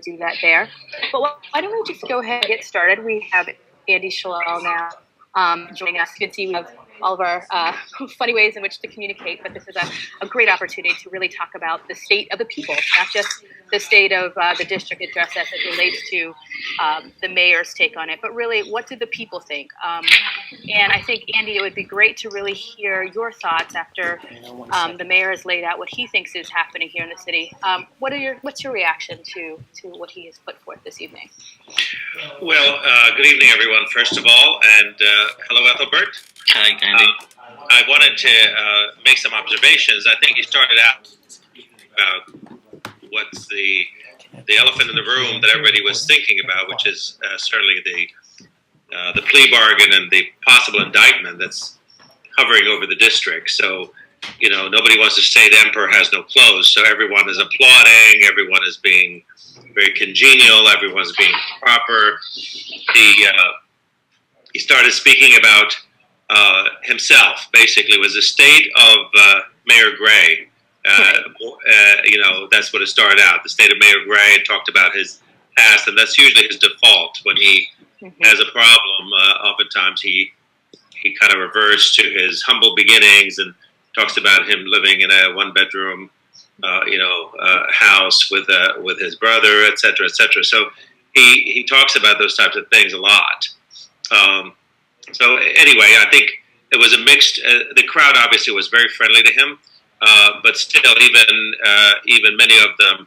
do that there. But why don't we just go ahead and get started? We have Andy Shallal now joining us. You can see we have all of our funny ways in which to communicate, but this is a great opportunity to really talk about the state of the people, not just the state of the district address as it relates to the mayor's take on it, but really what do the people think? And I think, Andy, it would be great to really hear your thoughts after the mayor has laid out what he thinks is happening here in the city. What's your reaction to what he has put forth this evening? Well, good evening, everyone, first of all, and hello, Ethelbert. Hi, Andy. I wanted to make some observations. I think you started out about what's the elephant in the room that everybody was thinking about, which is certainly the plea bargain and the possible indictment that's hovering over the district. So, nobody wants to say the emperor has no clothes. So everyone is applauding. Everyone is being very congenial. Everyone's being proper. He started speaking about himself. Basically, it was the state of Mayor Gray. That's what it started out. The state of Mayor Gray talked about his past, and that's usually his default when he has a problem. Oftentimes, he kind of reverts to his humble beginnings and talks about him living in a one-bedroom, house with his brother, et cetera, et cetera. So he talks about those types of things a lot. So anyway, I think it was a mixed. The crowd obviously was very friendly to him, but still, even many of them,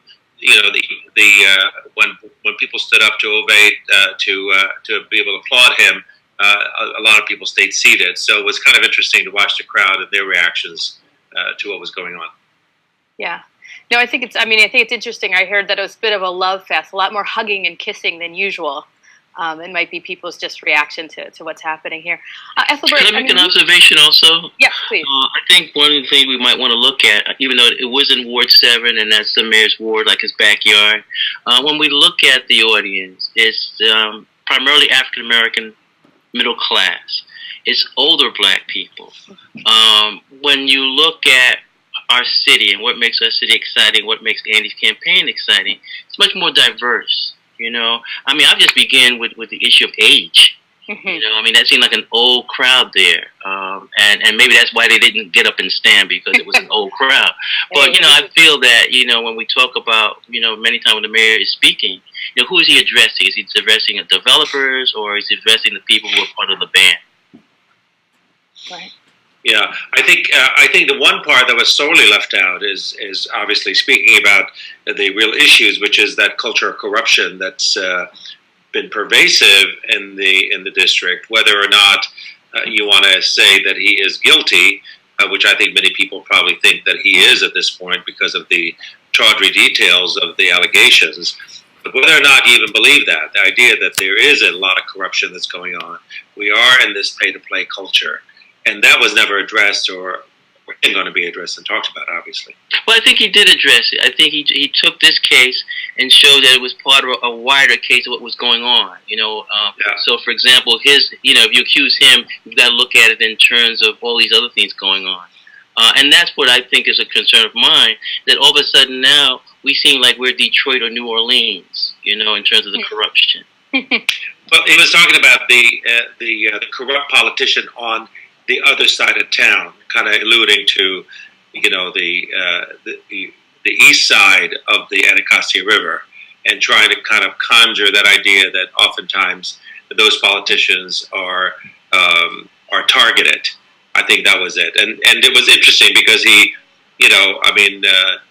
when people stood up to ovate, to be able to applaud him, a lot of people stayed seated. So it was kind of interesting to watch the crowd and their reactions to what was going on. Yeah. No, I think it's interesting. I heard that it was a bit of a love fest, a lot more hugging and kissing than usual. It might be people's just reaction to what's happening here. Ethelbert, can I make an observation also? Yeah, please. I think one of the things we might want to look at, even though it was in Ward 7 and that's the mayor's ward, like his backyard, when we look at the audience, it's primarily African-American middle class. It's older black people. When you look at our city and what makes our city exciting, what makes Andy's campaign exciting, it's much more diverse. I'll just begin with the issue of age. That seemed like an old crowd there. And maybe that's why they didn't get up and stand, because it was an old crowd. But, I feel that, when we talk about, many times when the mayor is speaking, who is he addressing? Is he addressing the developers, or is he addressing the people who are part of the band? Right. Yeah, I think the one part that was sorely left out is obviously speaking about the real issues, which is that culture of corruption that's been pervasive in the district. Whether or not you want to say that he is guilty, which I think many people probably think that he is at this point because of the tawdry details of the allegations. But whether or not you even believe that, the idea that there is a lot of corruption that's going on, we are in this pay-to-play culture. And that was never addressed or isn't going to be addressed and talked about, obviously. Well, I think he did address it. I think he took this case and showed that it was part of a wider case of what was going on. So, for example, if you accuse him, you've got to look at it in terms of all these other things going on. And that's what I think is a concern of mine, that all of a sudden now we seem like we're Detroit or New Orleans, in terms of the corruption. Well, he was talking about the corrupt politician on the other side of town, kind of alluding to, the east side of the Anacostia River, and trying to kind of conjure that idea that oftentimes those politicians are targeted. I think that was it, and it was interesting because he,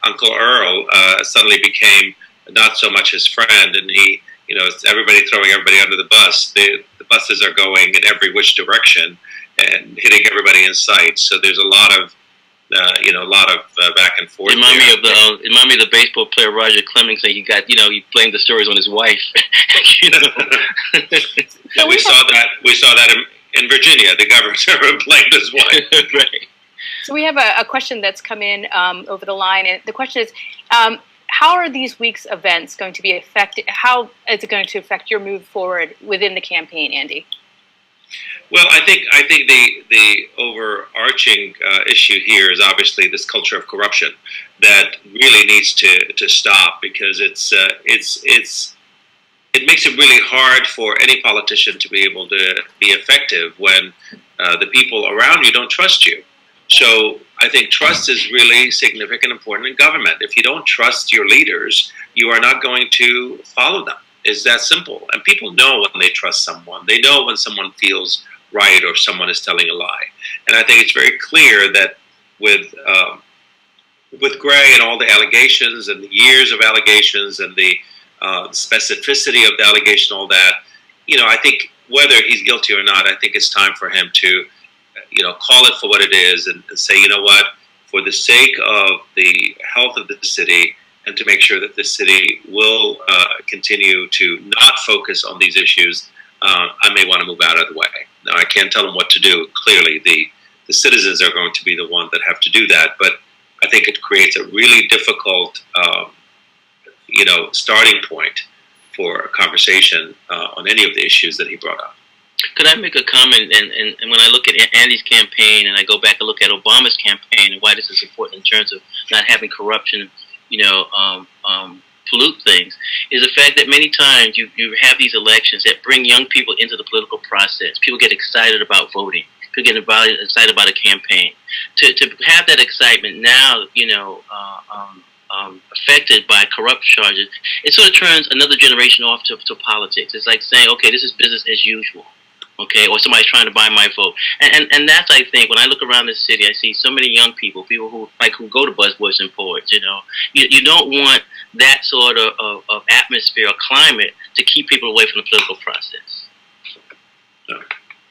Uncle Earl suddenly became not so much his friend, and he, everybody throwing everybody under the bus. The buses are going in every which direction and hitting everybody in sight. So there's a lot of, back and forth. Remind me of the baseball player Roger Clemens saying he blamed the stories on his wife. Yeah, we saw that in Virginia. The governor blamed his wife. Right. So we have a question that's come in over the line, and the question is, how are these week's events going to be affected? How is it going to affect your move forward within the campaign, Andy? Well, I think the overarching issue here is obviously this culture of corruption that really needs to stop, because it makes it really hard for any politician to be able to be effective when the people around you don't trust you. So I think trust is really significant, important in government. If you don't trust your leaders, you are not going to follow them. It's that simple. And people know when they trust someone. They know when someone feels right or someone is telling a lie. And I think it's very clear that with Gray and all the allegations and the years of allegations and the specificity of the allegation, all that, I think whether he's guilty or not, I think it's time for him to, call it for what it is and say, you know what, for the sake of the health of the city and to make sure that the city will continue to not focus on these issues, I may want to move out of the way. Now, I can't tell him what to do. Clearly, the citizens are going to be the ones that have to do that, but I think it creates a really difficult starting point for a conversation on any of the issues that he brought up. Could I make a comment? And when I look at Andy's campaign and I go back and look at Obama's campaign and why this is important in terms of not having corruption, pollute things, is the fact that many times you have these elections that bring young people into the political process. People get excited about voting. People get excited about a campaign. To have that excitement now, affected by corrupt charges, it sort of turns another generation off to politics. It's like saying, okay, this is business as usual, okay, or somebody's trying to buy my vote. And that's, I think, when I look around this city, I see so many young people who go to buzzwords and boards, You don't want that sort of atmosphere or climate to keep people away from the political process.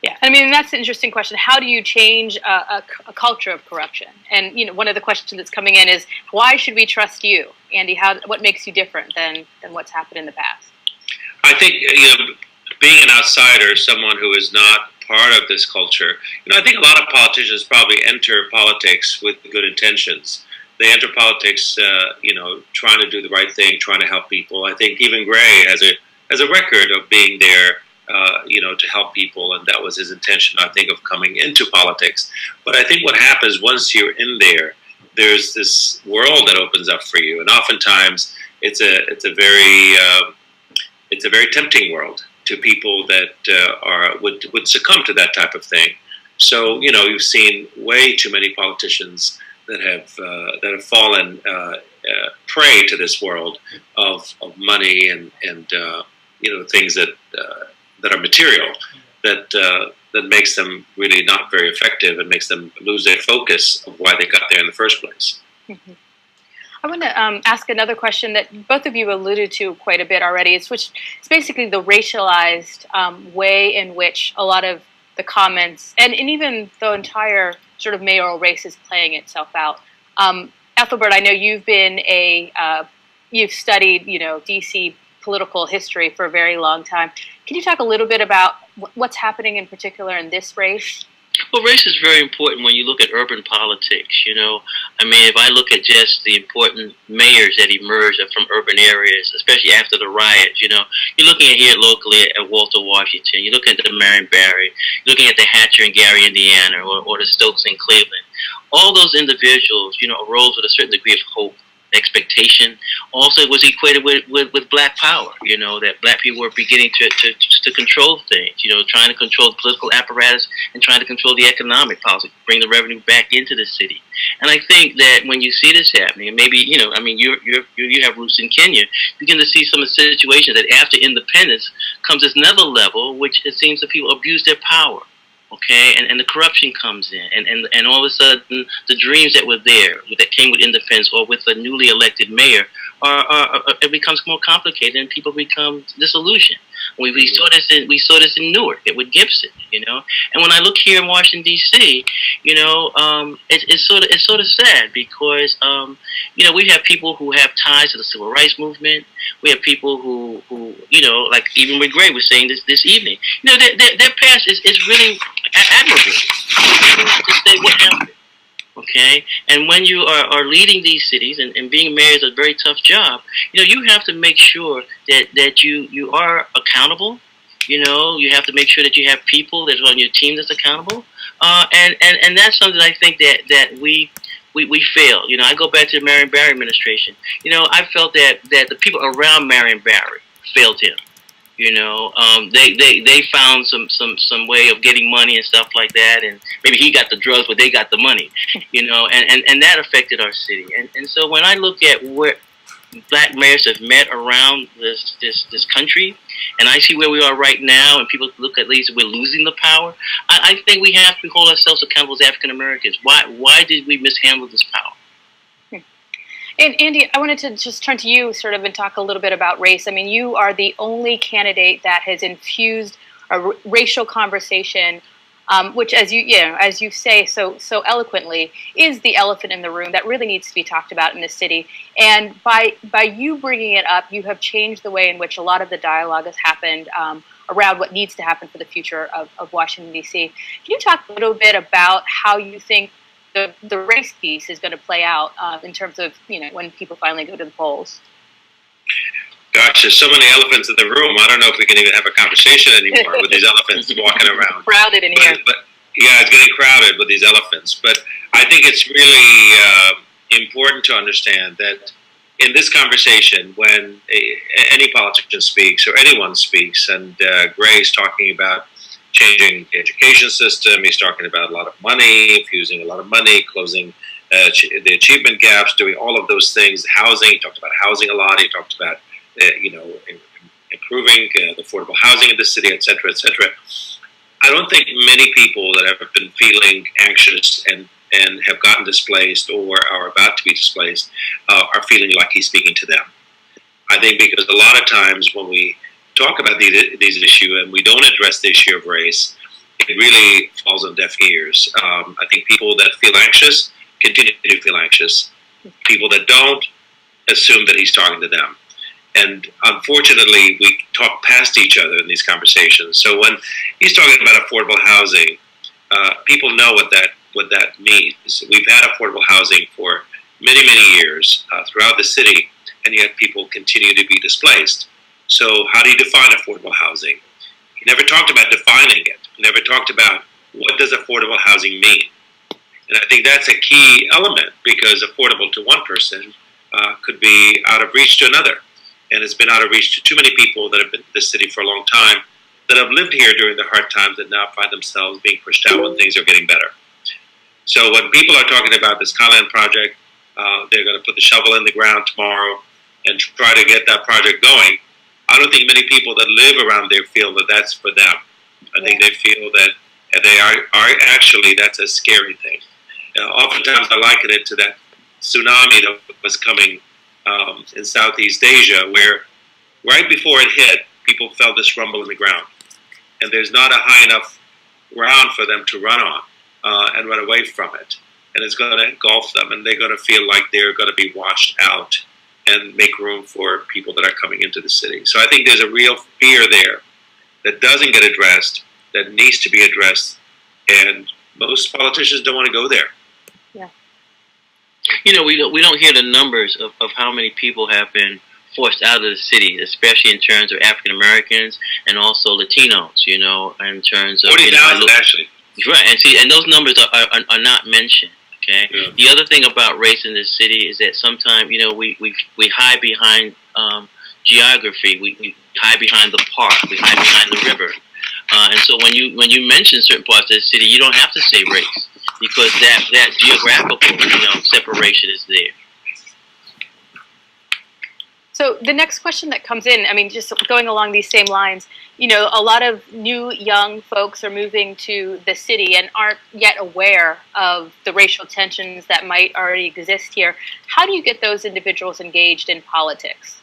Yeah, I mean, that's an interesting question. How do you change a culture of corruption? And one of the questions that's coming in is, why should we trust you, Andy? What makes you different than what's happened in the past? I think being an outsider, someone who is not part of this culture, I think a lot of politicians probably enter politics with good intentions. They enter politics, trying to do the right thing, trying to help people. I think even Gray has a record of being there. To help people, and that was his intention, I think, of coming into politics. But I think what happens once you're in there, there's this world that opens up for you, and oftentimes it's a very tempting world to people that would succumb to that type of thing. So you've seen way too many politicians that have fallen prey to this world of money and things that are material, that makes them really not very effective and makes them lose their focus of why they got there in the first place. Mm-hmm. I want to ask another question that both of you alluded to quite a bit already. It's basically the racialized way in which a lot of the comments and even the entire sort of mayoral race is playing itself out. Ethelbert, I know you've been you've studied DC political history for a very long time. Can you talk a little bit about what's happening in particular in this race? Well, race is very important when you look at urban politics, I mean, if I look at just the important mayors that emerged from urban areas, especially after the riots, you're looking at here locally at Walter Washington, you're looking at the Marion Barry, you're looking at the Hatcher in Gary, Indiana, or the Stokes in Cleveland. All those individuals, arose with a certain degree of hope, expectation. Also, it was equated with black power, that black people were beginning to control things, trying to control the political apparatus and trying to control the economic policy, bring the revenue back into the city. And I think that when you see this happening, and maybe, I mean, you have roots in Kenya, you begin to see some of the situations that after independence comes this another level, which it seems that people abuse their power. Okay, and the corruption comes in, and all of a sudden the dreams that were there, that came with independence or with a newly elected mayor, it becomes more complicated, and people become disillusioned. We saw this in Newark, with Gibson, And when I look here in Washington D.C., it's sort of sad because we have people who have ties to the civil rights movement. We have people who like even with Gray was saying this evening, their past is really admirable. To say what happened. Okay, and when you are leading these cities and being mayor is a very tough job, you have to make sure that you are accountable, You know, you have to make sure that you have people that's on your team that's accountable. And that's something I think that we fail. You know, I go back to the Marion Barry administration. You know, I felt that the people around Marion Barry failed him. You know, they found some way of getting money and stuff like that, and maybe he got the drugs, but they got the money. You know, and that affected our city. And so when I look at where black mayors have met around this country, and I see where we are right now, and people look at least we're losing the power. I think we have to hold ourselves accountable as African Americans. Why did we mishandle this power? And Andy, I wanted to just turn to you sort of and talk a little bit about race. I mean, you are the only candidate that has infused a racial conversation, which, as you say so eloquently, is the elephant in the room that really needs to be talked about in this city. And by you bringing it up, you have changed the way in which a lot of the dialogue has happened around what needs to happen for the future of Washington, D.C. Can you talk a little bit about how you think the race piece is going to play out in terms of, you know, when people finally go to the polls? Gosh, there's so many elephants in the room. I don't know if we can even have a conversation anymore with these elephants walking around. Crowded in here. But yeah, it's getting crowded with these elephants. But I think it's really important to understand that in this conversation, when any politician speaks or anyone speaks, and Gray's talking about changing the education system, he's talking about a lot of money, infusing a lot of money, closing the achievement gaps, doing all of those things. Housing, he talked about housing a lot. He talked about improving the affordable housing in the city, et cetera, et cetera. I don't think many people that have been feeling anxious and have gotten displaced or are about to be displaced are feeling like he's speaking to them. I think because a lot of times when we talk about these issues and we don't address the issue of race, it really falls on deaf ears. I think people that feel anxious continue to feel anxious. People that don't assume that he's talking to them. And unfortunately, we talk past each other in these conversations. So when he's talking about affordable housing, people know what that means. We've had affordable housing for many, many years throughout the city, and yet people continue to be displaced. So how do you define affordable housing? He never talked about defining it. He never talked about what does affordable housing mean. And I think that's a key element, because affordable to one person could be out of reach to another. And it's been out of reach to too many people that have been in this city for a long time, that have lived here during the hard times, that now find themselves being pushed out when things are getting better. So when people are talking about this Conland project, they're going to put the shovel in the ground tomorrow and try to get that project going. I don't think many people that live around there feel that that's for them. I think they feel that they are actually, that's a scary thing. Oftentimes I liken it to that tsunami that was coming in Southeast Asia, where right before it hit, people felt this rumble in the ground. And there's not a high enough ground for them to run on and run away from it. And it's going to engulf them, and they're going to feel like they're going to be washed out and make room for people that are coming into the city. So I think there's a real fear there that doesn't get addressed, that needs to be addressed, and most politicians don't want to go there. Yeah. You know, we don't hear the numbers of how many people have been forced out of the city, especially in terms of African Americans and also Latinos. You know, in terms of 40,000 actually. Right, and those numbers are not mentioned. Okay. Yeah. The other thing about race in this city is that sometimes, you know, we hide behind geography. We hide behind the park. We hide behind the river. And so when you mention certain parts of the city, you don't have to say race, because that geographical, separation is there. So the next question that comes in, I mean, just going along these same lines, you know, a lot of new young folks are moving to the city and aren't yet aware of the racial tensions that might already exist here. How do you get those individuals engaged in politics?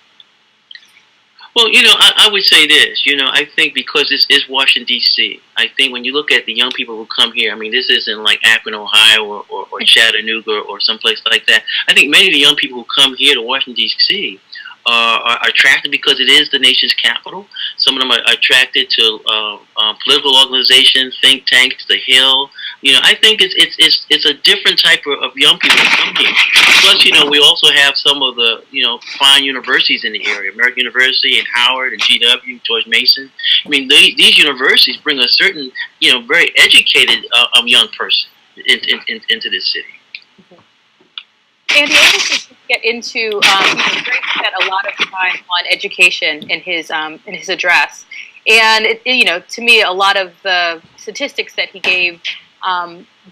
Well, you know, I would say this, you know, I think because this is Washington, D.C., I think when you look at the young people who come here, I mean, this isn't like Akron, Ohio, or Chattanooga or someplace like that. I think many of the young people who come here to Washington, D.C., are attracted because it is the nation's capital. Some of them are attracted to political organizations, think tanks, the Hill. I think it's a different type of young people that come here. Plus, we also have some of the fine universities in the area, American University and Howard and GW, George Mason. I mean, these universities bring a certain very educated young person into this city. Andy, I wanted to get into. Greg spent a lot of time on education in his address, and to me, a lot of the statistics that he gave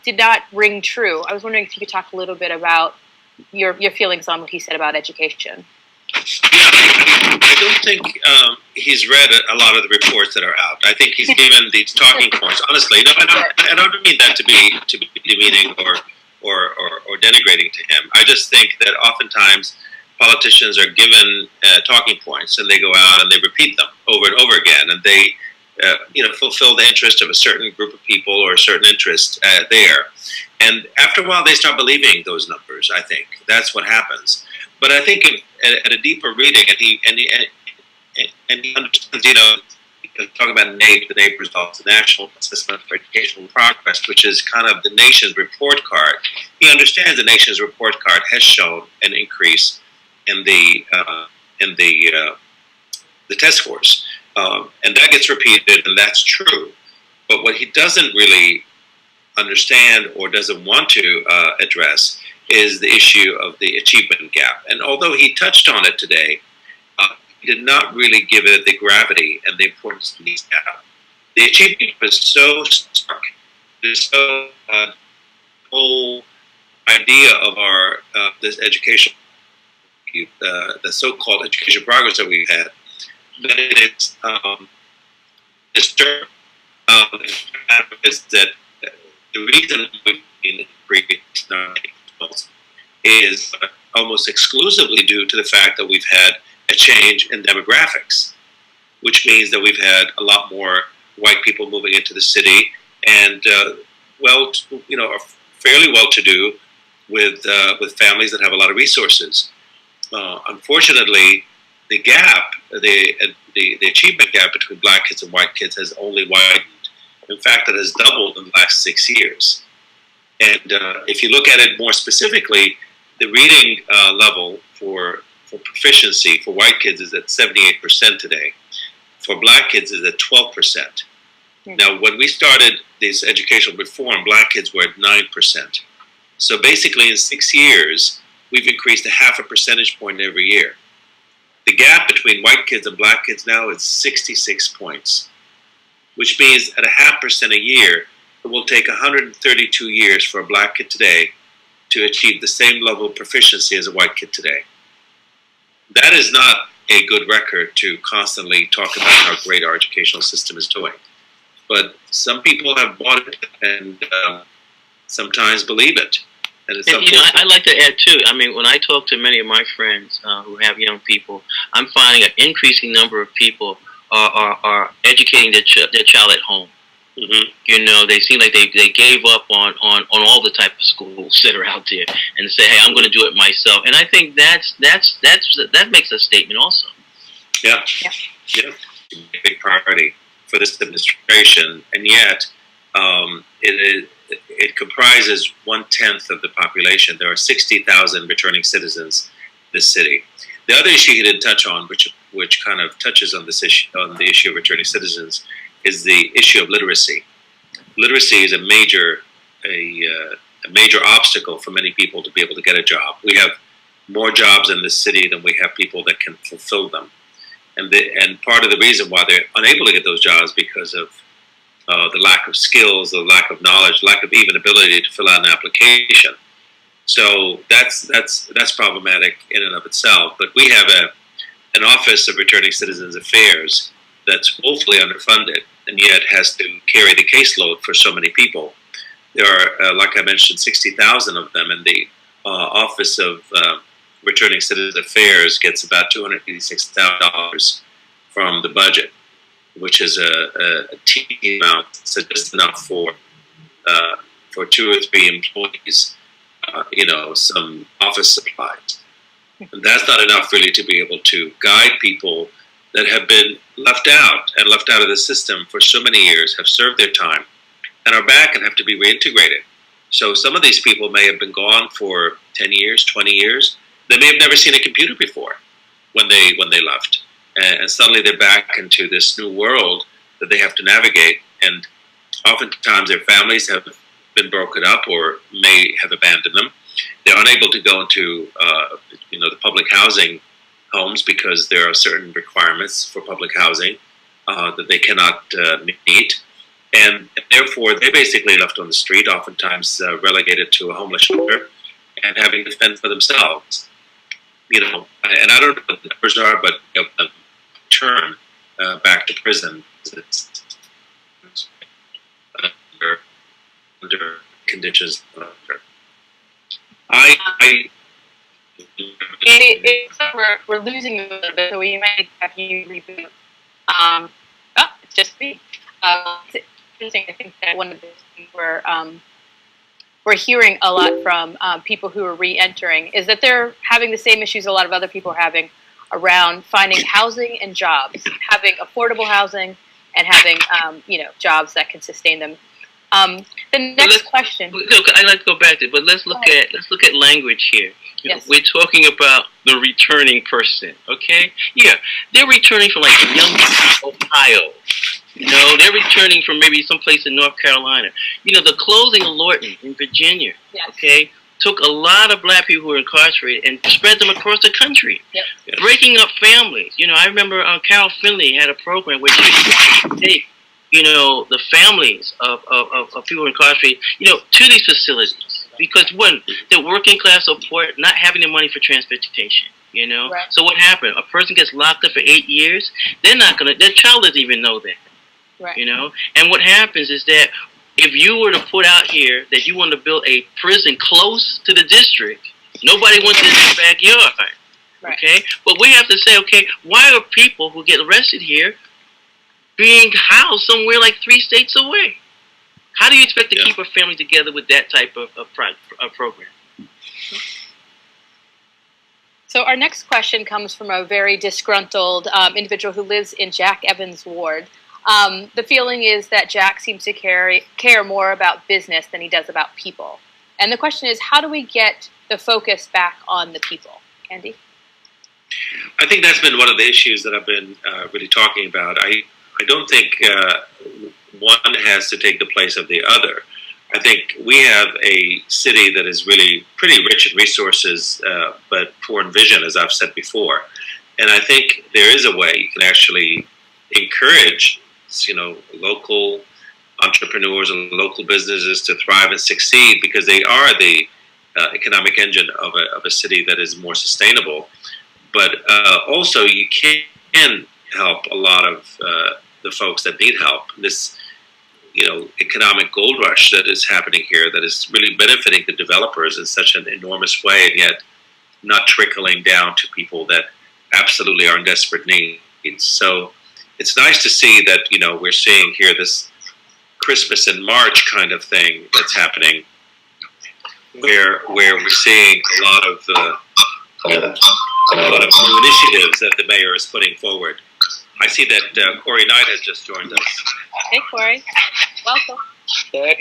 did not ring true. I was wondering if you could talk a little bit about your feelings on what he said about education. Yeah, I don't think he's read a lot of the reports that are out. I think he's given these talking points. Honestly, no, I don't mean that to be demeaning or denigrating to him. I just think that oftentimes politicians are given talking points and they go out and they repeat them over and over again, and they fulfill the interest of a certain group of people or a certain interest there. And after a while, they start believing those numbers. I think that's what happens. But I think at a deeper reading, and he understands, talking about NAEP, the NAEP results, the National Assessment for Educational Progress, which is kind of the nation's report card. He understands the nation's report card has shown an increase in the test scores, and that gets repeated, and that's true. But what he doesn't really understand or doesn't want to address is the issue of the achievement gap. And although he touched on it today, he did not really give it the gravity and the importance it needs to have. The achievement was so stark. This whole idea of our this education, the so-called education progress that we had, that it's disturbing. Is that the reason we've been is almost exclusively due to the fact that we've had a change in demographics, which means that we've had a lot more white people moving into the city, and are fairly well-to-do with families that have a lot of resources. Unfortunately, the gap, the achievement gap between black kids and white kids has only widened. In fact, it has doubled in the last 6 years. And if you look at it more specifically, the reading level for proficiency for white kids is at 78% today. For black kids is at 12%. Mm-hmm. Now, when we started this educational reform, black kids were at 9%. So basically in 6 years, we've increased a half a percentage point every year. The gap between white kids and black kids now is 66 points, which means at a 0.5% a year, it will take 132 years for a black kid today to achieve the same level of proficiency as a white kid today. That is not a good record to constantly talk about how great our educational system is doing. But some people have bought it and sometimes believe it. And I'd like to add too. I mean, when I talk to many of my friends who have young people, I'm finding an increasing number of people are educating their child at home. Mm-hmm. They seem like they gave up on all the type of schools that are out there and say, "Hey, I'm going to do it myself." And I think that makes a statement also. Yeah. A big priority for this administration, and yet it comprises 1/10 of the population. There are 60,000 returning citizens in this city. The other issue he didn't touch on, which kind of touches on this issue, on the issue of returning citizens, is the issue of literacy. Literacy is a major obstacle for many people to be able to get a job. We have more jobs in this city than we have people that can fulfill them, and part of the reason why they're unable to get those jobs because of the lack of skills, the lack of knowledge, lack of even ability to fill out an application. So that's problematic in and of itself. But we have an Office of Returning Citizens Affairs that's woefully underfunded, and yet has to carry the caseload for so many people. There are, like I mentioned, 60,000 of them, and the Office of Returning Citizens Affairs gets about $286,000 from the budget, which is a teeny amount, so just enough for 2 or 3 employees, some office supplies. And that's not enough really to be able to guide people that have been left out and left out of the system for so many years, have served their time, and are back and have to be reintegrated. So some of these people may have been gone for 10 years, 20 years. They may have never seen a computer before when they left. And suddenly they're back into this new world that they have to navigate. And oftentimes their families have been broken up or may have abandoned them. They're unable to go into the public housing homes because there are certain requirements for public housing that they cannot meet. And therefore, they're basically left on the street, oftentimes relegated to a homeless shelter and having to fend for themselves. And I don't know what the numbers are, but return back to prison under conditions. We're losing a little bit, so we might have you reboot. It's just me. It's interesting. I think that one of the things we're hearing a lot from people who are re-entering is that they're having the same issues a lot of other people are having around finding housing and jobs, having affordable housing and having jobs that can sustain them. The next question. Look, I'd like to go back to it, but let's look at language here. Yes. We're talking about the returning person, okay? Yeah, they're returning from like Young Ohio. They're returning from maybe someplace in North Carolina. The closing of Lorton in Virginia, yes. Okay, took a lot of black people who were incarcerated and spread them across the country, yep. Breaking up families. I remember Carol Finley had a program where she would take the families of people incarcerated, to these facilities. Because one, the working class support, not having the money for transportation, Right. So what happened? A person gets locked up for 8 years, their child doesn't even know that. Right. And what happens is that if you were to put out here that you want to build a prison close to the district, nobody wants it in their backyard. Right. Okay? But we have to say, okay, why are people who get arrested here being housed somewhere like 3 states away? How do you expect to keep a family together with that type of program? So our next question comes from a very disgruntled individual who lives in Jack Evans' ward. The feeling is that Jack seems to care more about business than he does about people. And the question is, how do we get the focus back on the people? Andy? I think that's been one of the issues that I've been really talking about. I don't think one has to take the place of the other. I think we have a city that is really pretty rich in resources, but poor in vision, as I've said before. And I think there is a way you can actually encourage, local entrepreneurs and local businesses to thrive and succeed, because they are the economic engine of a city that is more sustainable. But also, you can help a lot of the folks that need help. This, economic gold rush that is happening here, that is really benefiting the developers in such an enormous way, and yet not trickling down to people that absolutely are in desperate need. So it's nice to see that, we're seeing here this Christmas in March kind of thing that's happening, where we're seeing a lot of new initiatives that the mayor is putting forward. I see that Corey Knight has just joined us. Hey, Corey. Welcome. Hey.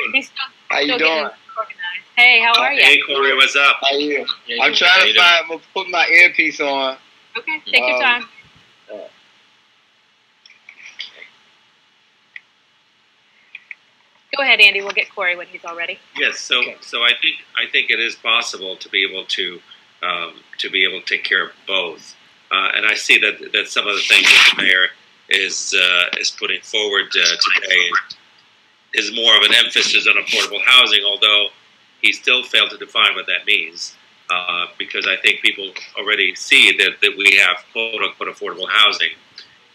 How you doing? Hey, how are you? Hey, Corey, what's up? How are you? I'm trying to put my earpiece on. Okay, take your time. Go ahead, Andy. We'll get Corey when he's all ready. Yes. So I think it is possible to be able to take care of both. And I see that some of the things that the mayor is putting forward today is more of an emphasis on affordable housing, although he still failed to define what that means. Because I think people already see that we have quote unquote affordable housing,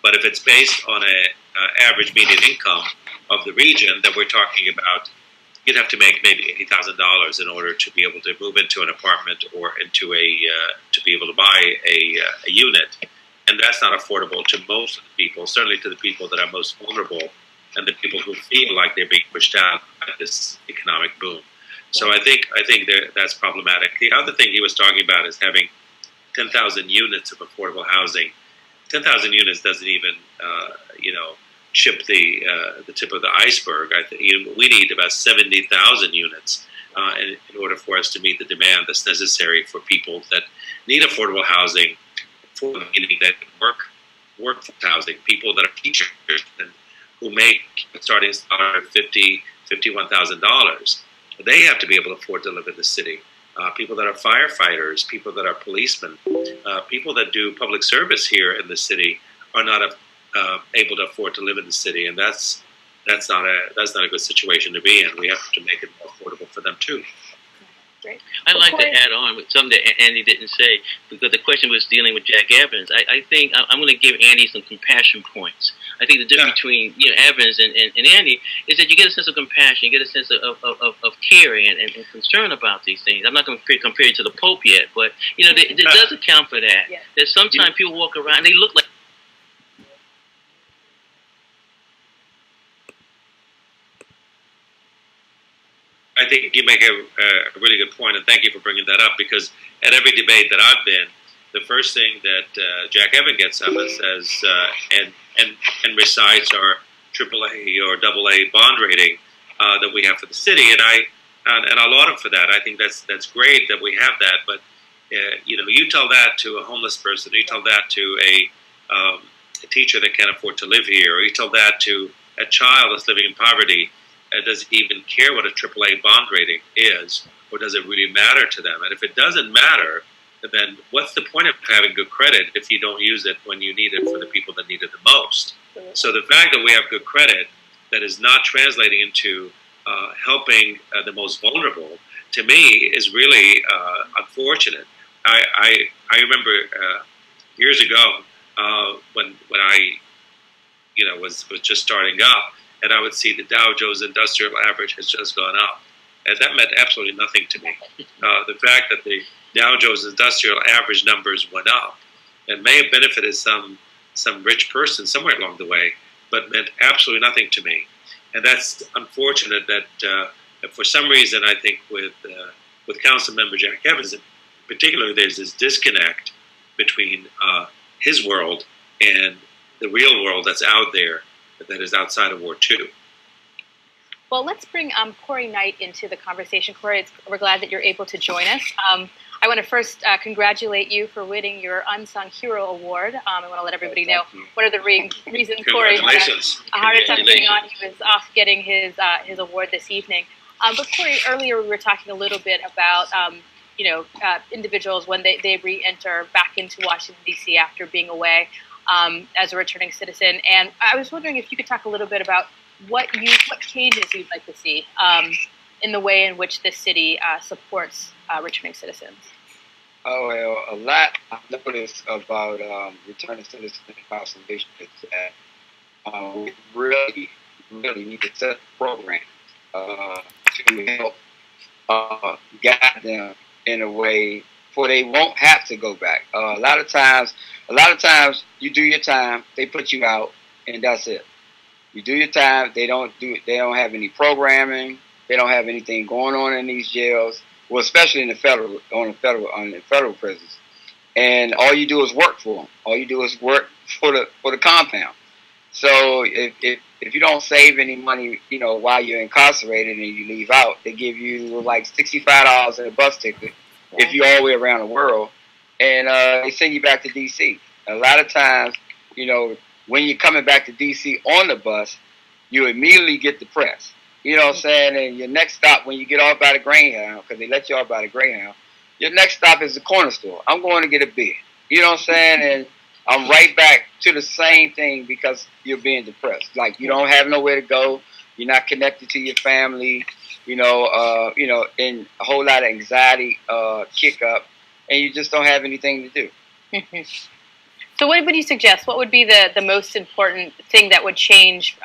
but if it's based on a average median income of the region that we're talking about, you'd have to make maybe $80,000 in order to be able to move into an apartment or into to be able to buy a unit, and that's not affordable to most of the people. Certainly to the people that are most vulnerable and the people who feel like they're being pushed out by this economic boom. So I think that's problematic. The other thing he was talking about is having 10,000 units of affordable housing. 10,000 units doesn't even, chip the tip of the iceberg. I think we need about 70,000 units in order for us to meet the demand that's necessary for people that need affordable housing, for meaning that workforce housing, people that are teachers and who make starting salary of $51,000. They have to be able to afford to live in the city. People that are firefighters, people that are policemen, people that do public service here in the city are not able to afford to live in the city, and that's not a good situation to be in. We have to make it more affordable for them too. Great. I'd like to add on with something that Andy didn't say, because the question was dealing with Jack Evans. I think I'm going to give Andy some compassion points. I think the difference between Evans and Andy is that you get a sense of compassion, you get a sense of caring and concern about these things. I'm not going to compare you to the Pope yet, but there does account for that. Yeah. That sometimes people walk around and they look like. I think you make a really good point, and thank you for bringing that up, because at every debate that I've been, the first thing that Jack Evans gets up and says and recites our AAA or AA bond rating that we have for the city, and I laud him for that. I think that's great that we have that, but you tell that to a homeless person, you tell that to a teacher that can't afford to live here, or you tell that to a child that's living in poverty. Does it even care what a AAA bond rating is, or does it really matter to them? And if it doesn't matter, then what's the point of having good credit if you don't use it when you need it for the people that need it the most? So the fact that we have good credit that is not translating into helping the most vulnerable, to me, is really unfortunate. I remember years ago when I was just starting up, and I would see the Dow Jones Industrial Average has just gone up. And that meant absolutely nothing to me. The fact that the Dow Jones Industrial Average numbers went up, it may have benefited some rich person somewhere along the way, but meant absolutely nothing to me. And that's unfortunate that for some reason, I think with Council Member Jack Evans in particular, there's this disconnect between his world and the real world that's out there, that is outside of Ward 2. Well, let's bring Corey Knight into the conversation. Corey, we're glad that you're able to join us. I want to first congratulate you for winning your Unsung Hero Award. I want to let everybody know one of the reasons Corey had a heart attack going on. He was off getting his award this evening. But Corey, earlier we were talking a little bit about individuals when they re-enter back into Washington, D.C. after being away. As a returning citizen, and I was wondering if you could talk a little bit about what changes you'd like to see in the way in which this city supports returning citizens. Oh, well, a lot I've noticed about returning citizen incarceration is that we really need to set programs to help guide them in a way for they won't have to go back. A lot of times you do your time, they put you out, and that's it. You do your time, they don't have any programming, they don't have anything going on in these jails. Well, especially in the federal prisons, and all you do is work for them. All you do is work for the compound. So if you don't save any money, while you're incarcerated and you leave out, they give you like $65 in a bus ticket if you're all the way around the world, and they send you back to D.C. A lot of times, when you're coming back to D.C. on the bus, you immediately get depressed. You know what I'm saying? And your next stop, when you get off by the Greyhound, because they let you off by the Greyhound, your next stop is the corner store. I'm going to get a beer. You know what I'm saying? And I'm right back to the same thing because you're being depressed. Like, you don't have nowhere to go. You're not connected to your family. And a whole lot of anxiety kick up, and you just don't have anything to do. So what would you suggest? What would be the most important thing that would change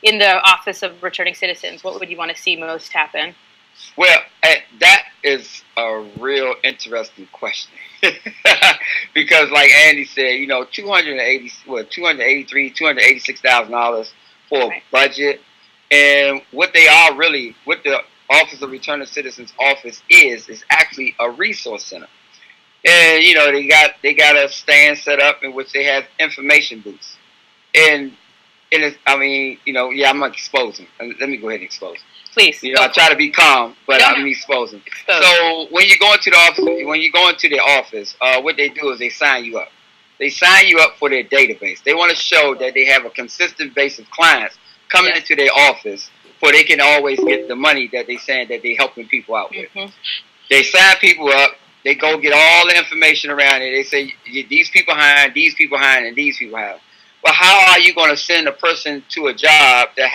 in the Office of Returning Citizens? What would you want to see most happen? Well, that is a real interesting question. Because like Andy said, $286,000 for a budget. And what the Office of Returning Citizens office is actually a resource center. And they got a stand set up in which they have information booths. And it's, I mean, yeah, I'm exposing. Let me go ahead and expose. Please. I try to be calm, but I'm exposing. So when you go into the office, what they do is they sign you up. They sign you up for their database. They want to show that they have a consistent base of clients coming into their office, so they can always get the money that they saying that they helping people out with. Mm-hmm. They sign people up. They go get all the information around it. They say these people hiring, these people hiring, and these people hiring. Well, how are you going to send a person to a job that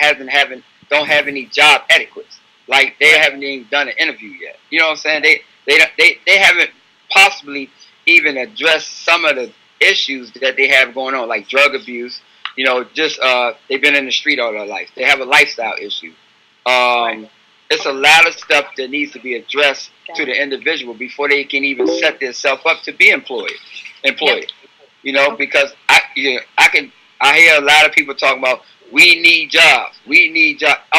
don't have any job etiquettes? Like they haven't even done an interview yet. You know what I'm saying? They haven't possibly even addressed some of the issues that they have going on, like drug abuse. They've been in the street all their life. They have a lifestyle issue. It's a lot of stuff that needs to be addressed to the individual before they can even set themselves up to be employed. Because I hear a lot of people talking about we need jobs.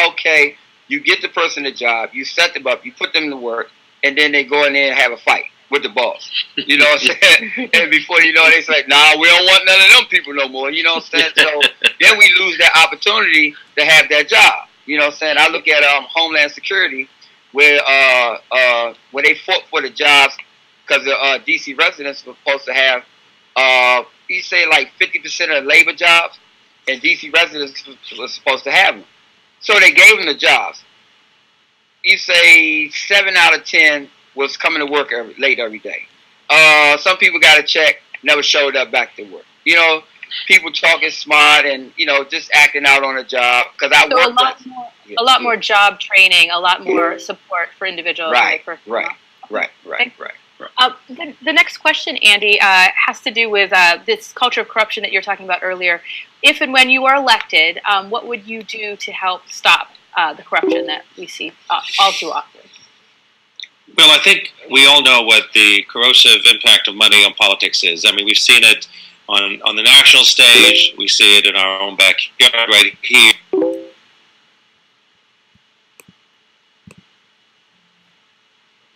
Okay, you get the person a job, you set them up, you put them to work, and then they go in there and have a fight with the boss. You know what I'm saying? And before you know it, they say, nah, we don't want none of them people no more. You know what I'm saying? So then we lose that opportunity to have that job. You know what I'm saying? I look at Homeland Security, where they fought for the jobs because the D.C. residents were supposed to have, you say like 50% of labor jobs, and D.C. residents were supposed to have them. So they gave them the jobs. You say 7 out of 10 was coming to work late every day. Some people got a check, never showed up back to work. People talking smart and just acting out on a job. Because a lot more job training, a lot more support for individuals. Right. The next question, Andy, has to do with this culture of corruption that you're talking about earlier. If and when you are elected, what would you do to help stop the corruption that we see all too often? Well, I think we all know what the corrosive impact of money on politics is. I mean, we've seen it on the national stage. We see it in our own backyard right here.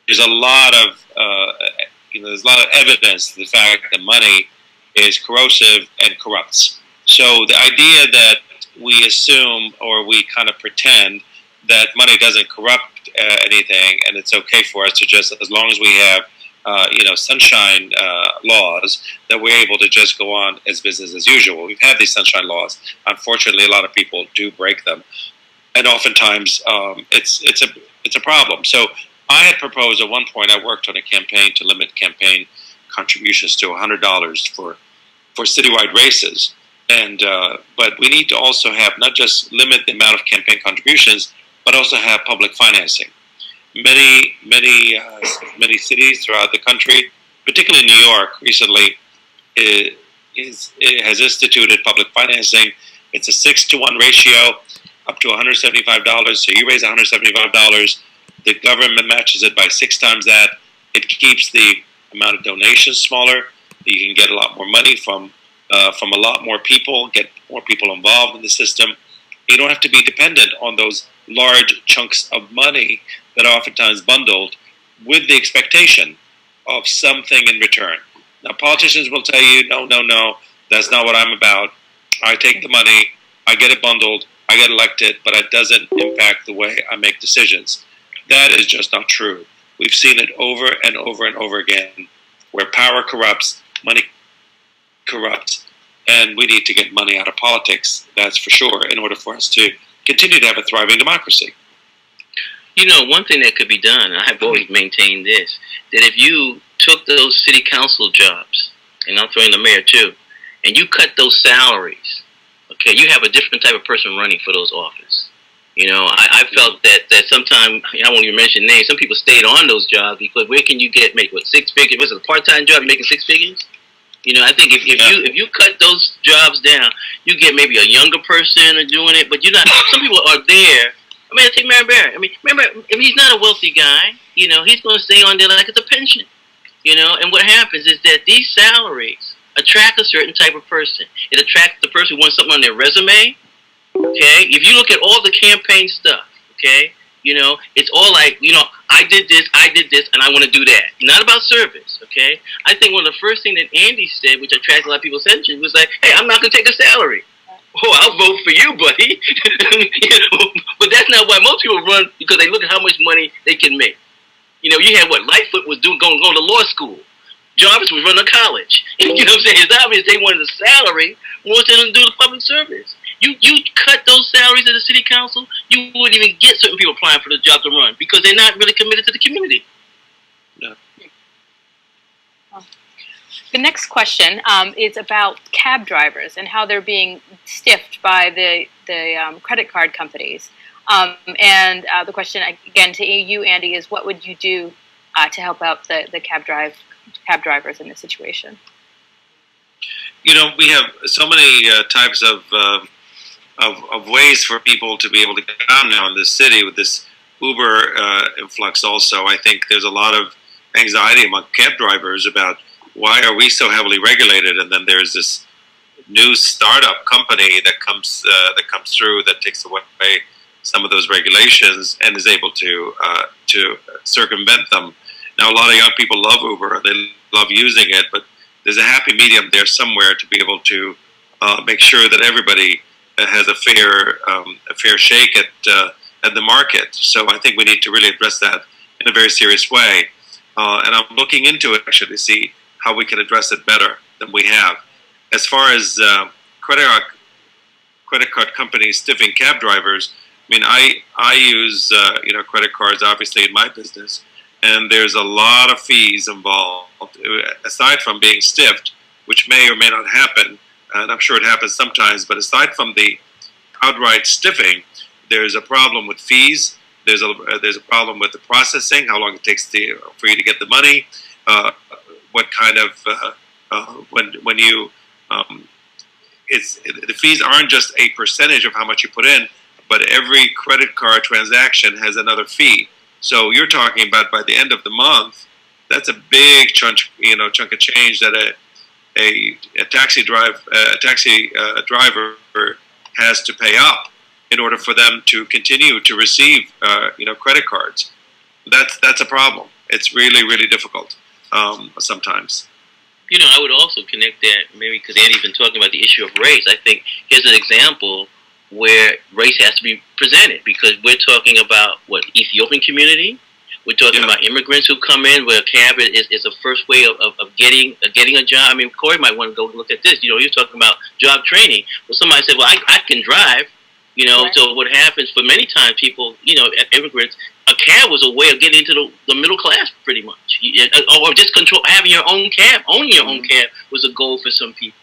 There's a lot of evidence to the fact that money is corrosive and corrupts. So the idea that we assume or we kind of pretend that money doesn't corrupt anything, and it's okay for us to just, as long as we have sunshine laws, that we're able to just go on as business as usual. We've had these sunshine laws. Unfortunately, a lot of people do break them, and oftentimes it's a problem. So I had proposed at one point, I worked on a campaign to limit campaign contributions to $100 for citywide races. And but we need to also have not just limit the amount of campaign contributions, but also have public financing. Many cities throughout the country, particularly New York, recently has instituted public financing. It's a 6-to-1 ratio, up to $175. So you raise $175, the government matches it by 6 times that. It keeps the amount of donations smaller. You can get a lot more money from a lot more people, get more people involved in the system. You don't have to be dependent on those large chunks of money that are oftentimes bundled with the expectation of something in return. Now, politicians will tell you, no, that's not what I'm about. I take the money, I get it bundled, I get elected, but it doesn't impact the way I make decisions. That is just not true. We've seen it over and over and over again, where power corrupts, money corrupts, and we need to get money out of politics, that's for sure, in order for us to continue to have a thriving democracy. One thing that could be done, and I've always maintained this, that if you took those city council jobs, and I'm throwing the mayor too, and you cut those salaries, okay, you have a different type of person running for those offices. I felt that sometimes, I won't even mention names, some people stayed on those jobs because where can you make 6 figures? Was it a part-time job making 6 figures? I think if you cut those jobs down, you get maybe a younger person doing it, but you're not. Some people are there. I mean, take Mary Barrett. I mean, remember, if he's not a wealthy guy, he's going to stay on there like it's a pension. And what happens is that these salaries attract a certain type of person. It attracts the person who wants something on their resume. Okay, if you look at all the campaign stuff, okay, It's all like, I did this, and I want to do that. Not about service, okay? I think one of the first things that Andy said, which attracted a lot of people's attention, was like, hey, I'm not going to take a salary. Oh, I'll vote for you, buddy. But that's not why most people run, because they look at how much money they can make. You had Lightfoot was going to law school. Jarvis was running a college. You know what I'm saying? It's obvious they wanted a salary more than to do the public service. You cut those salaries of the city council, you wouldn't even get certain people applying for the job to run because they're not really committed to the community. No. The next question is about cab drivers and how they're being stiffed by the credit card companies. And the question, again, to you, Andy, is what would you do to help out the cab drivers in this situation? We have so many types of ways for people to be able to get around now in this city with this Uber influx. Also, I think there's a lot of anxiety among cab drivers about why are we so heavily regulated, and then there's this new startup company that comes through that takes away some of those regulations and is able to circumvent them. Now, a lot of young people love Uber; they love using it, but there's a happy medium there somewhere to be able to make sure that everybody has a fair shake at the market. So I think we need to really address that in a very serious way. And I'm looking into it actually to see how we can address it better than we have. As far as credit card companies stiffing cab drivers, I mean, I use credit cards obviously in my business, and there's a lot of fees involved aside from being stiffed, which may or may not happen. And I'm sure it happens sometimes, but aside from the outright stiffing, there's a problem with fees. There's a problem with the processing, how long it takes for you to get the money, what kind of when you the fees aren't just a percentage of how much you put in, but every credit card transaction has another fee. So you're talking about by the end of the month, that's a big chunk of change that a taxi driver has to pay up in order for them to continue to receive credit cards. That's a problem. It's really, really difficult sometimes. I would also connect that, maybe because Andy's been talking about the issue of race. I think here's an example where race has to be presented, because we're talking about Ethiopian community. We're talking about immigrants who come in where a cab is a first way of getting a job. I mean, Corey might want to go look at this. You're talking about job training. Well, somebody said, well, I can drive. Right. So what happens for many times people, immigrants, a cab was a way of getting into the middle class pretty much. Or just having your own cab, owning your own cab was a goal for some people.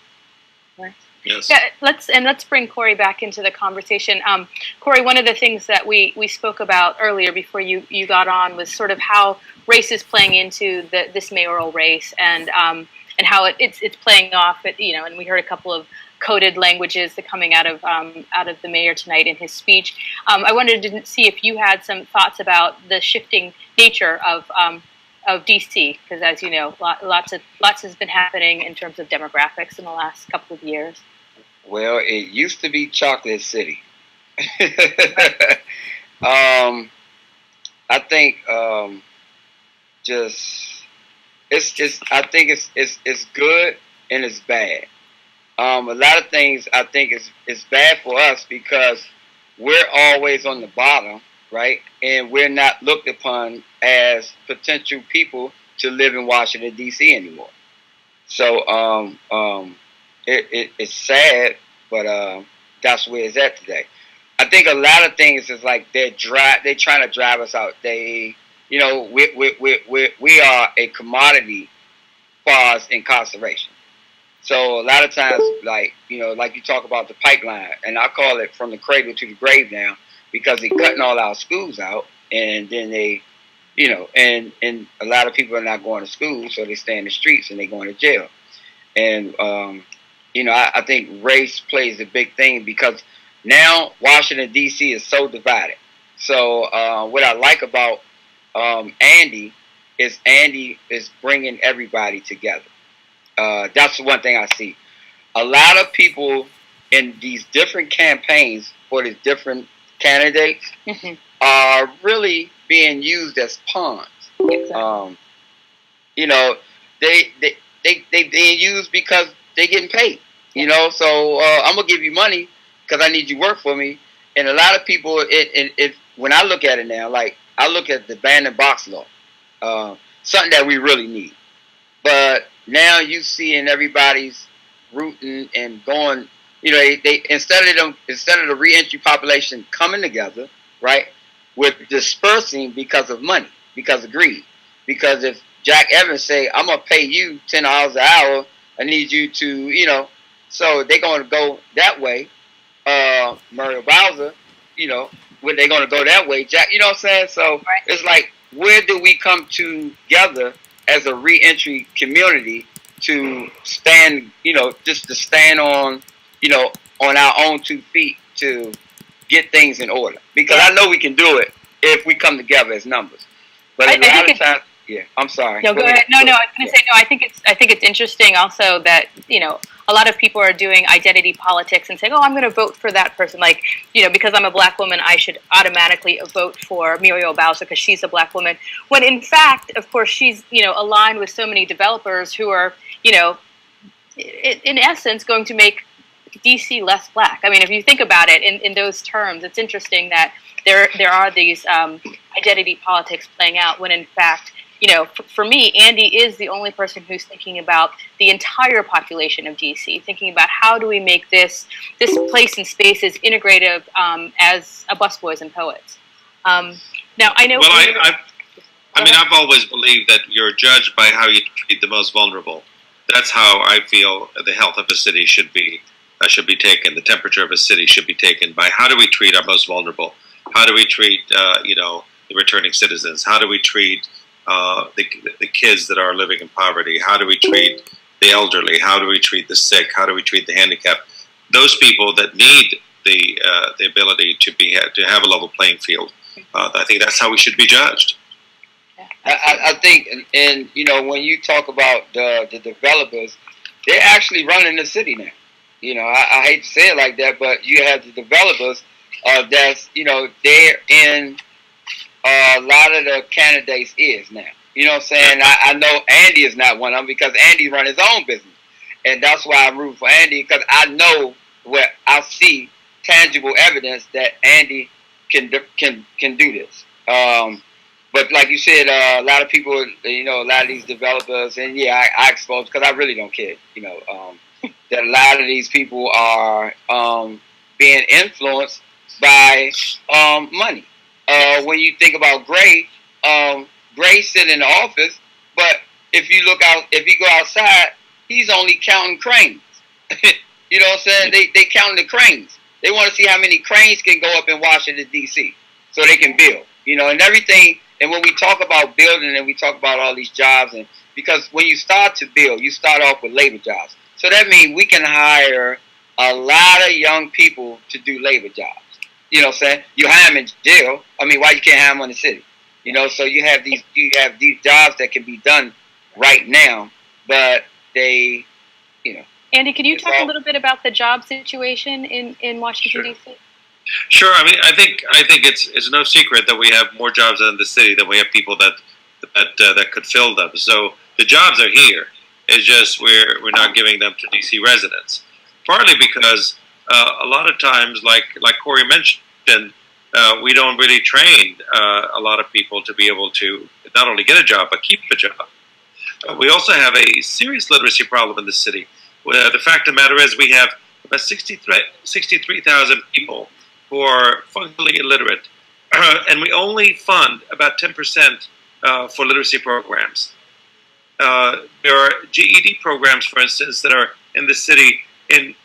Right. Yes. Yeah, let's bring Corey back into the conversation. Corey, one of the things that we spoke about earlier before you got on was sort of how race is playing into this mayoral race and how it's playing off. And we heard a couple of coded languages that coming out of the mayor tonight in his speech. I wanted to see if you had some thoughts about the shifting nature of DC, because as you know, lots has been happening in terms of demographics in the last couple of years. Well, it used to be Chocolate City. I think I think it's good and it's bad. A lot of things I think is bad for us because we're always on the bottom, right? And we're not looked upon as potential people to live in Washington, D.C. anymore. So it's sad, but that's where it's at today. I think a lot of things is like they're trying to drive us out. We are a commodity far as incarceration. So a lot of times, like you talk about the pipeline, and I call it from the cradle to the grave now, because they're cutting all our schools out, and then they, and a lot of people are not going to school, so they stay in the streets and they going to jail. And I think race plays a big thing because now Washington D.C. is so divided. So what I like about Andy is bringing everybody together. That's the one thing I see. A lot of people in these different campaigns for these different candidates are really being used as pawns. Exactly. You know, they being used because they getting paid. You know, so I'm gonna give you money because I need you to work for me. And a lot of people, it when I look at it now, like I look at the ban and box law, something that we really need. But now you seeing everybody's rooting and going. You know, they instead of the reentry population coming together, right, with dispersing because of money, because of greed. Because if Jack Evans say, "I'm gonna pay you $10 an hour," I need you to, so they're gonna go that way. Muriel Bowser, when they're gonna go that way, Jack, you know what I'm saying? So Right. it's like, where do we come together as a reentry community to stand, just to stand on, on our own 2 feet to get things in order? Because I know we can do it if we come together as numbers. But a lot of times, yeah, I'm sorry. No, go ahead. No, I was going to say no. I think it's interesting also that a lot of people are doing identity politics and saying, "Oh, I'm going to vote for that person." Like, because I'm a black woman, I should automatically vote for Muriel Bowser because she's a black woman. When in fact, of course, she's aligned with so many developers who are in essence going to make DC less black. I mean, if you think about it in those terms, it's interesting that there are these identity politics playing out when in fact. For me, Andy is the only person who's thinking about the entire population of DC, thinking about how do we make this place and space as integrative as a Busboys and Poets. Now, I know... Well, I've always believed that you're judged by how you treat the most vulnerable. That's how I feel the health of a city should be taken. The temperature of a city should be taken by how do we treat our most vulnerable? How do we treat, the returning citizens? How do we treat the kids that are living in poverty? How do we treat the elderly? How do we treat the sick? How do we treat the handicapped? Those people that need the ability to have a level playing field. I think that's how we should be judged. I think, and when you talk about the developers, they're actually running the city now. I hate to say it like that, but you have the developers that's they're in. A lot of the candidates is now. You know what I'm saying? I know Andy is not one of them because Andy run his own business. And that's why I'm rooting for Andy, because I know where I see tangible evidence that Andy can do this. But like you said, a lot of people, a lot of these developers, and yeah, I expose because I really don't care, that a lot of these people are being influenced by money. When you think about Gray, Gray sitting in the office, but if you go outside, he's only counting cranes. You know what I'm saying? They counting the cranes. They want to see how many cranes can go up in Washington, D.C. so they can build, and everything. And when we talk about building and we talk about all these jobs, and because when you start to build, you start off with labor jobs. So that means we can hire a lot of young people to do labor jobs. You know what I'm saying? You hire them in jail. I mean, why you can't hire them in the city? So you have these jobs that can be done right now, but they, Andy, could you talk a little bit about the job situation in Washington, D.C.? Sure. I mean, I think it's no secret that we have more jobs in the city than we have people that could fill them. So the jobs are here. It's just we're not giving them to DC residents. Partly because a lot of times, like Corey mentioned, we don't really train a lot of people to be able to not only get a job but keep a job. We also have a serious literacy problem in the city. The fact of the matter is we have about 63,000 people who are functionally illiterate, and we only fund about 10% for literacy programs. There are GED programs, for instance, that are in the city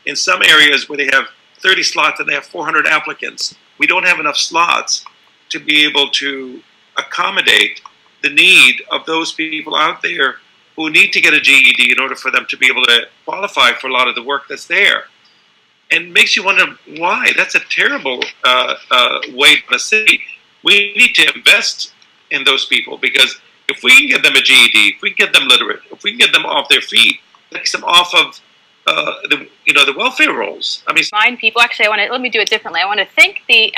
in some areas where they have 30 slots and they have 400 applicants. We don't have enough slots to be able to accommodate the need of those people out there who need to get a GED in order for them to be able to qualify for a lot of the work that's there. And it makes you wonder why. That's a terrible way for a city. We need to invest in those people, because if we can get them a GED, if we can get them literate, if we can get them off their feet, takes them off of the welfare rolls. I mean, remind people. Actually, let me do it differently. I want to thank the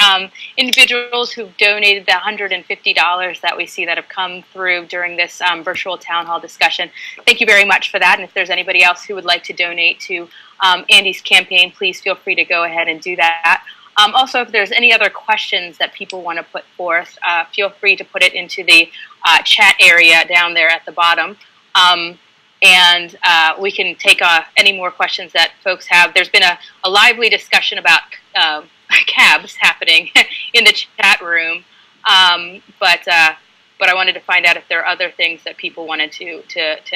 individuals who've donated the $150 that we see that have come through during this virtual town hall discussion. Thank you very much for that. And if there's anybody else who would like to donate to Andy's campaign, please feel free to go ahead and do that. Also, if there's any other questions that people want to put forth, feel free to put it into the chat area down there at the bottom. And we can take any more questions that folks have. There's been a lively discussion about cabs happening in the chat room, but I wanted to find out if there are other things that people wanted to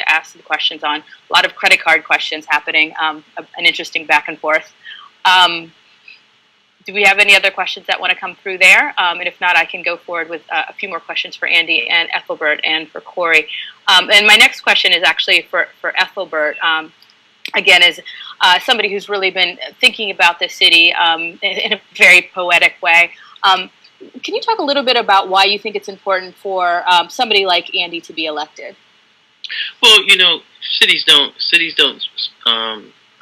ask the questions on. A lot of credit card questions happening, an interesting back and forth. Do we have any other questions that want to come through there? And if not, I can go forward with a few more questions for Andy and Ethelbert and for Corey. And my next question is actually for Ethelbert. Again, as somebody who's really been thinking about the city in a very poetic way. Can you talk a little bit about why you think it's important for somebody like Andy to be elected? Well, cities don't.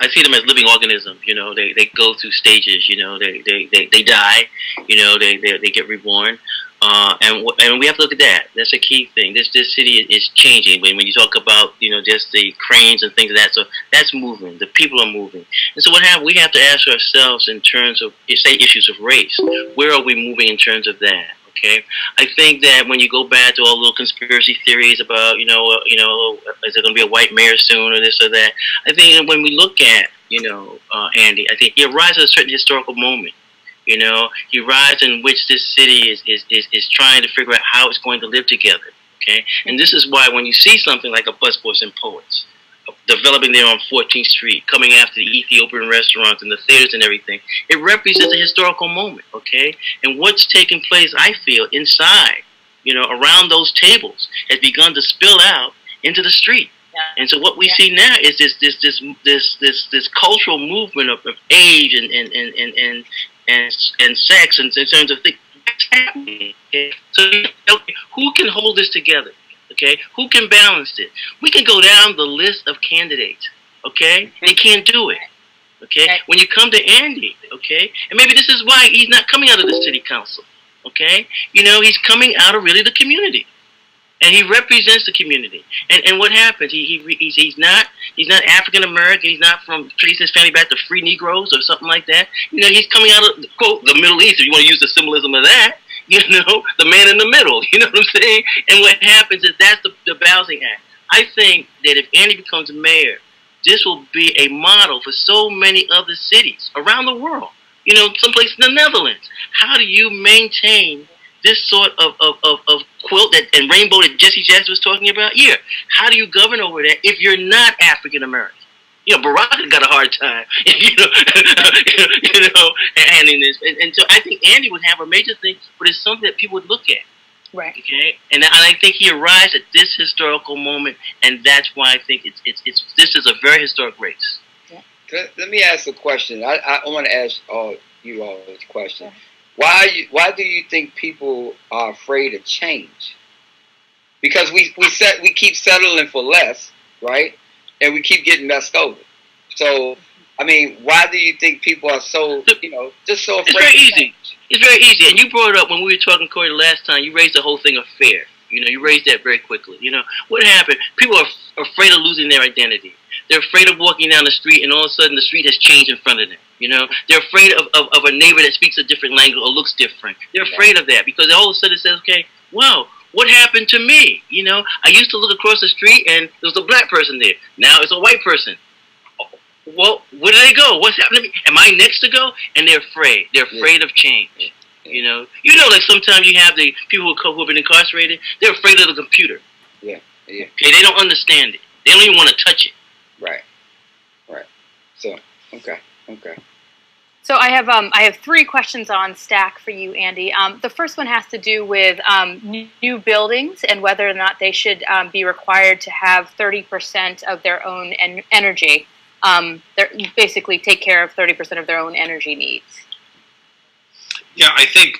I see them as living organisms. They go through stages. They die. They get reborn. And we have to look at that. That's a key thing. This city is changing. When you talk about just the cranes and things like that, so that's moving. The people are moving. And so we have to ask ourselves in terms of, say, issues of race. Where are we moving in terms of that? Okay, I think that when you go back to all the little conspiracy theories about is there going to be a white mayor soon or this or that, I think that when we look at Andy, I think he arrives at a certain historical moment. He arrives in which this city is trying to figure out how it's going to live together. Okay, and this is why when you see something like a Busboys and Poets developing there on 14th Street, coming after the Ethiopian restaurants and the theaters and everything, it represents a historical moment, okay? And what's taking place, I feel, inside, around those tables has begun to spill out into the street. Yeah. And so what we see now is this cultural movement of age and sex and in terms of things. Okay? So who can hold this together? Okay, who can balance it? We can go down the list of candidates. Okay, they can't do it. Okay, when you come to Andy, okay, and maybe this is why he's not coming out of the city council. Okay, he's coming out of really the community, and he represents the community. And what happens? He's not African American. He's not from tracing his family back to free Negroes or something like that. He's coming out of quote the Middle East. If you want to use the symbolism of that. The man in the middle, you know what I'm saying? And what happens is that's the balancing act. I think that if Andy becomes mayor, this will be a model for so many other cities around the world. Someplace in the Netherlands. How do you maintain this sort of quilt and rainbow that Jesse Jackson was talking about? Yeah. How do you govern over that if you're not African American? Barack got a hard time, handling this. And so I think Andy would have a major thing, but it's something that people would look at. Right. Okay. And I think he arrives at this historical moment, and that's why I think this is a very historic race. Yeah. Let me ask a question. I want to ask you all this question. Yeah. Why do you think people are afraid of change? Because we keep settling for less, right? And we keep getting messed over. So, I mean, why do you think people are so, just so afraid? It's very easy. It's very easy. And you brought it up when we were talking, Corey, the last time. You raised the whole thing of fear. You raised that very quickly. What happened? People are afraid of losing their identity. They're afraid of walking down the street, and all of a sudden the street has changed in front of them. They're afraid of a neighbor that speaks a different language or looks different. They're afraid of that because all of a sudden it says, okay, wow, what happened to me? I used to look across the street and there was a black person there. Now it's a white person. Well, where did they go? What's happening to me? Am I next to go? And they're afraid. They're afraid of change. Like sometimes you have the people who have been incarcerated. They're afraid of the computer. Yeah. Okay, they don't understand it. They don't even want to touch it. Right. So, okay. So I have 3 questions on stack for you, Andy. The first one has to do with new buildings and whether or not they should be required to have 30% of their own energy. Basically, take care of 30% of their own energy needs. Yeah, I think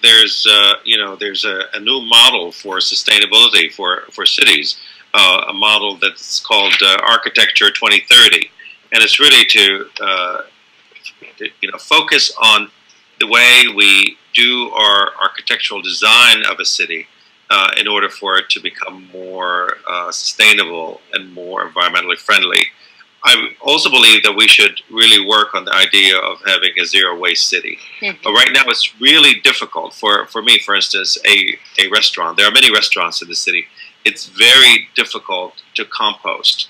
there's a new model for sustainability for cities, a model that's called Architecture 2030. and it's really to focus on the way we do our architectural design of a city in order for it to become more sustainable and more environmentally friendly. I also believe that we should really work on the idea of having a zero waste city. Mm-hmm. But right now it's really difficult for me, for instance, a restaurant. There are many restaurants in the city. It's very difficult to compost.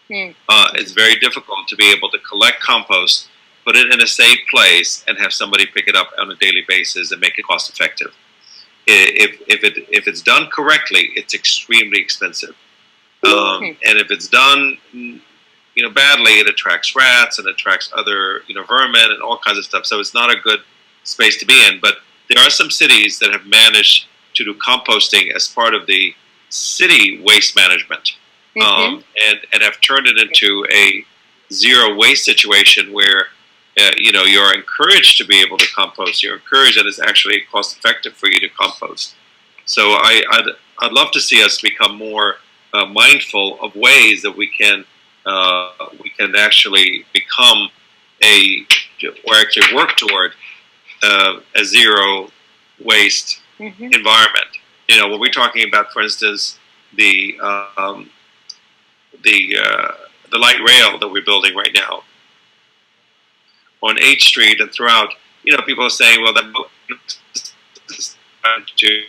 It's very difficult to be able to collect compost, put it in a safe place, and have somebody pick it up on a daily basis and make it cost effective. If it's done correctly, it's extremely expensive. And if it's done badly, it attracts rats and attracts other vermin and all kinds of stuff. So it's not a good space to be in. But there are some cities that have managed to do composting as part of the city waste management, and have turned it into a zero waste situation where you're encouraged to be able to compost. You're encouraged, and it's actually cost effective for you to compost. So I'd love to see us become more mindful of ways that we can actually become or actually work toward a zero waste environment. When we're talking about, for instance, the light rail that we're building right now on 8th Street and throughout, people are saying, well, that is to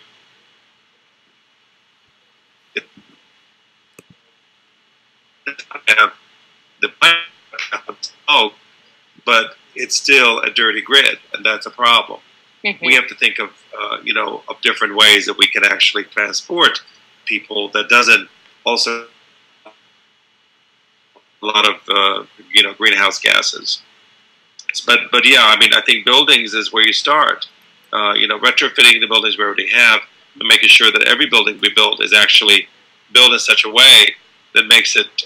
have the smoke, but it's still a dirty grid, and that's a problem. We have to think of of different ways that we can actually transport people that doesn't also a lot of greenhouse gases. But yeah, I mean, I think buildings is where you start. Retrofitting the buildings we already have, and making sure that every building we build is actually built in such a way that makes it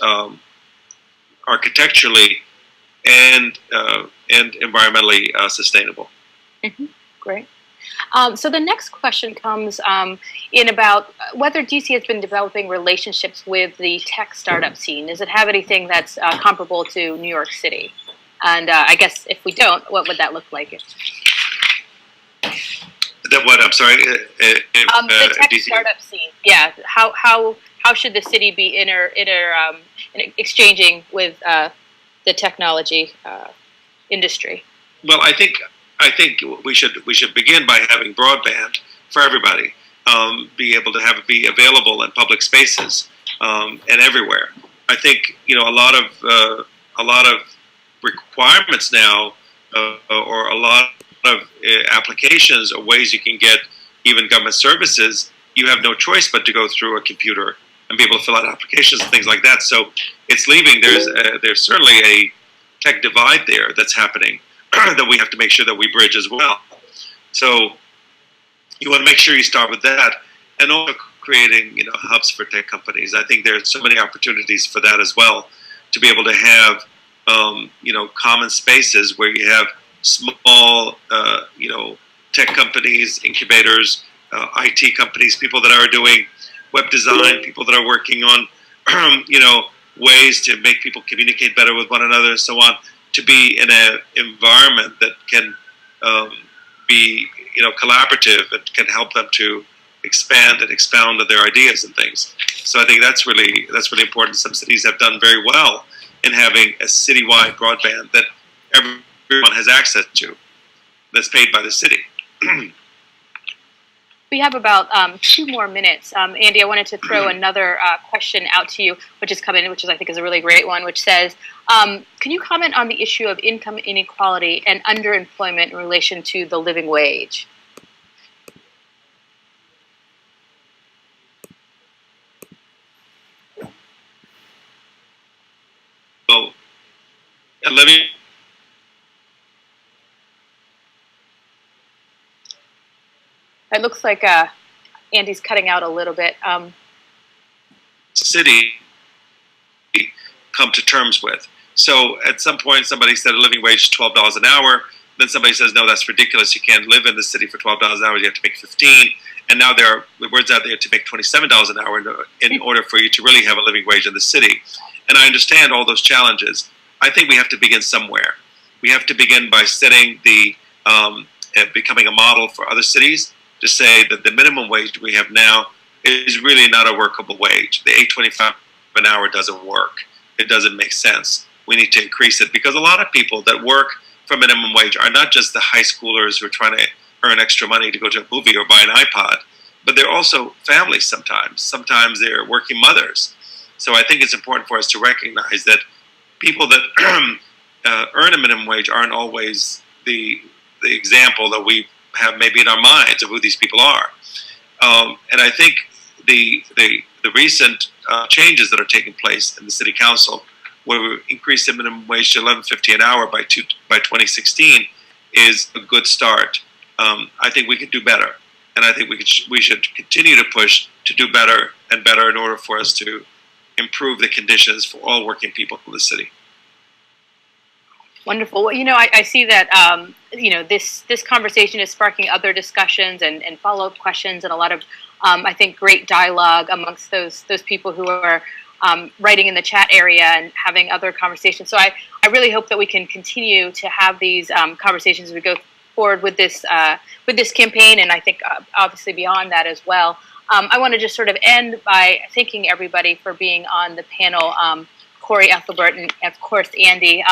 architecturally and environmentally sustainable. Great. So the next question comes in about whether DC has been developing relationships with the tech startup scene. Does it have anything that's comparable to New York City? And I guess if we don't, what would that look like? That what? I'm sorry. The tech startup scene. Yeah. How should the city be exchanging with the technology industry? Well, I think we should begin by having broadband for everybody. Be able to be available in public spaces and everywhere. I think a lot of requirements now, or a lot of applications or ways you can get even government services. You have no choice but to go through a computer and be able to fill out applications and things like that. So it's leaving. There's certainly a tech divide there that's happening that we have to make sure that we bridge as well. So you want to make sure you start with that, and also creating hubs for tech companies. I think there's so many opportunities for that as well, to be able to have common spaces where you have small tech companies, incubators, IT companies, people that are doing web design, people that are working on ways to make people communicate better with one another and so on, to be in an environment that can be collaborative and can help them to expand and expound on their ideas and things. So I think that's really important. Some cities have done very well in having a citywide broadband that everyone has access to, that's paid by the city. We have about 2 more minutes. Andy, I wanted to throw another question out to you, which is coming in, which I think is a really great one, which says, can you comment on the issue of income inequality and underemployment in relation to the living wage? Well, let me. It looks like Andy's cutting out a little bit. City come to terms with. So at some point, somebody said a living wage is $12 an hour. Then somebody says, no, that's ridiculous. You can't live in the city for $12 an hour. You have to make $15. And now there are words out there to make $27 an hour in order for you to really have a living wage in the city. And I understand all those challenges. I think we have to begin somewhere. We have to begin by setting becoming a model for other cities to say that the minimum wage we have now is really not a workable wage. The $8.25 an hour doesn't work. It doesn't make sense. We need to increase it because a lot of people that work for minimum wage are not just the high schoolers who are trying to earn extra money to go to a movie or buy an iPod, but they're also families sometimes. Sometimes they're working mothers. So I think it's important for us to recognize that people that earn a minimum wage aren't always the example that we have maybe in our minds of who these people are. And I think the recent changes that are taking place in the city council, where we increased the minimum wage to $11.50 an hour by 2016, is a good start. I think we could do better, and I think we should continue to push to do better and better in order for us to improve the conditions for all working people in the city. Wonderful. Well, I see that this conversation is sparking other discussions and follow-up questions, and a lot of I think great dialogue amongst those people who are writing in the chat area and having other conversations. So I really hope that we can continue to have these conversations as we go forward with this campaign, and I think obviously beyond that as well. I want to just sort of end by thanking everybody for being on the panel. Corey, Ethelbert, and of course Andy.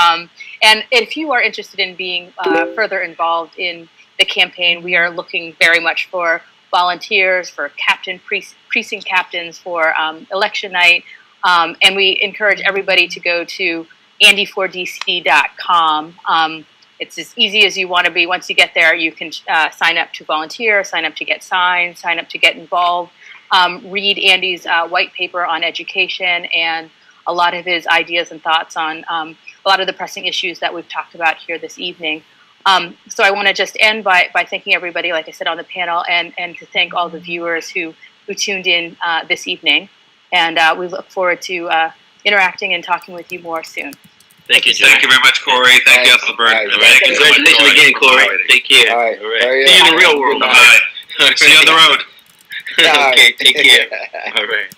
And if you are interested in being further involved in the campaign, we are looking very much for volunteers, for precinct captains, for election night. And we encourage everybody to go to andy4dc.com. It's as easy as you want to be. Once you get there, you can sign up to volunteer, sign up to get signed, sign up to get involved, read Andy's white paper on education and a lot of his ideas and thoughts on a lot of the pressing issues that we've talked about here this evening. So I want to just end by thanking everybody, like I said, on the panel, and to thank all the viewers who tuned in this evening. And we look forward to interacting and talking with you more soon. Thank you, John. Thank you very much, Corey. Thank you, Ethelbert. Congratulations again, Corey. Take care. All right. See you in the real world. All right. See you on the road. Okay, take care. All right.